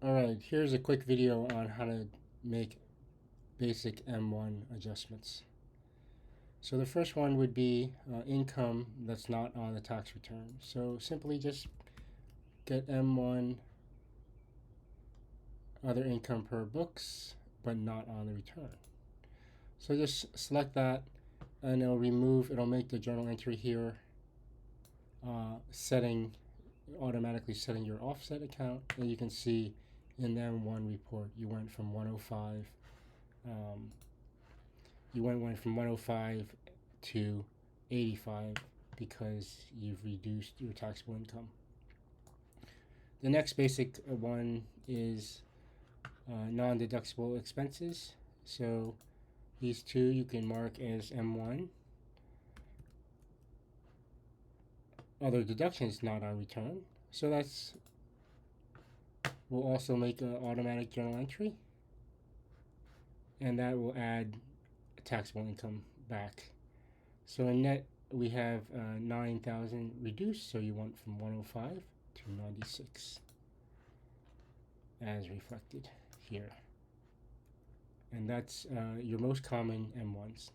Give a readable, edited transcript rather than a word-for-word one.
Alright, here's a quick video on how to make basic M1 adjustments. So the first one would be income that's not on the tax return. So simply just get M1 other income per books, but not on the return. So just select that and it'll make the journal entry here automatically setting your offset account, and you can see in the M1 report you went from 105 went from 105 to 85 because you've reduced your taxable income. The next basic one is non-deductible expenses. So these two you can mark as M1. Other deductions not on return. So we'll also make an automatic journal entry, and that will add taxable income back. So in net we have 9,000 reduced, so you went from 105 to 96 as reflected here. And that's your most common M1s.